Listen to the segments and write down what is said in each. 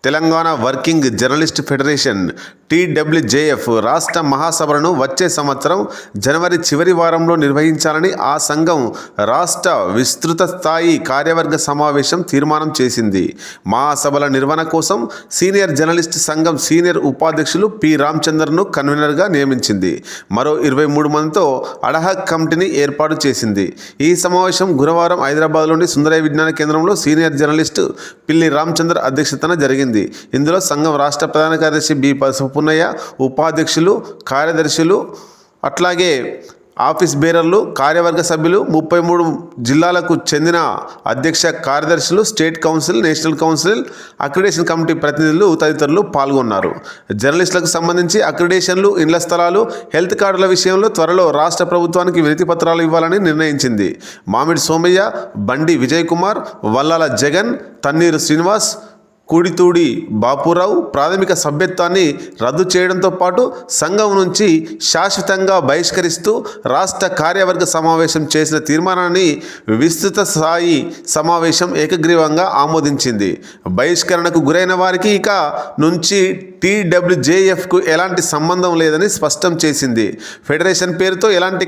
Telangana working journalist federation TWJF రాష్ట్ర మహాసభలను వచ్చే సంవత్సరం జనవరి చివరి వారంలో నిర్వహించాలని ఆ సంఘం రాష్ట్ర విస్తృత స్థాయి కార్యవర్గ సమావేశం తీర్మానం చేసింది. మహాసభల నిర్వహణ కోసం సీనియర్ జర్నలిస్ట్ సంఘం సీనియర్ ఉపాధ్యక్షులు పి రామచంద్రను కన్వీనర్గా నియమించింది. మరో 23 మందితో అడహక్ కమిటీని ఏర్పాటు చేసింది. ఈ సమావేశం గురువారం హైదరాబాద్లోని సుందరయ్య విజ్ఞాన కేంద్రంలో సీనియర్ జర్నలిస్టు పిల్లి రామచంద్ర అధ్యక్షతన జరిగింది. ఇందులో సంఘం రాష్ట్ర ప్రధాన కార్యదర్శి బి పున్నయ్య, ఉపాధ్యక్షులు, కార్యదర్శులు, అట్లాగే ఆఫీస్ బేరర్లు, కార్యవర్గ సభ్యులు, 33 జిల్లాలకు చెందిన అధ్యక్ష కార్యదర్శులు, state council, national council, accreditation committee ప్రతినిధులు తదితరులు పాల్గొన్నారు. జర్నలిస్టులకు సంబంధించి అక్రిడేషన్లు, ఇండ్ల స్థలాలు, హెల్త్ కార్డుల విషయంలో త్వరలో రాష్ట్ర ప్రభుత్వానికి వినతి పత్రాలు ఇవ్వాలని నిర్ణయించింది. మామిడి సోమయ్య, బండి విజయ్ కుమార్, వల్లాల జగన్, తన్నీరు శ్రీనివాస్, కూడితూడి బాపురావు ప్రాథమిక సభ్యత్వాన్ని రద్దు చేయడంతో పాటు సంఘం నుంచి శాశ్వతంగా బహిష్కరిస్తూ రాష్ట్ర కార్యవర్గ సమావేశం చేసిన తీర్మానాన్ని విస్తృత స్థాయి సమావేశం ఏకగ్రీవంగా ఆమోదించింది. బహిష్కరణకు గురైన వారికి ఇక నుంచి TWJFకు ఎలాంటి సంబంధం లేదని స్పష్టం చేసింది. ఫెడరేషన్ పేరుతో ఎలాంటి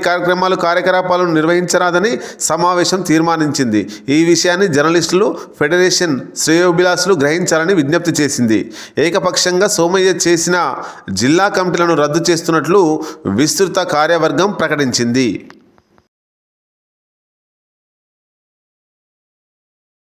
కార్యకలాపాలను నిర్వహించరాదని సమావేశం తీర్మానించింది. ఈ విషయాన్ని జర్నలిస్టులు, ఫెడరేషన్ శ్రేయోభిలాషులు గ్రహించాలని విజ్ఞప్తి చేసింది. ఏకపక్షంగా సోమయ్య చేసిన జిల్లా కమిటీలను రద్దు చేస్తున్నట్లు విస్తృత కార్యవర్గం ప్రకటించింది.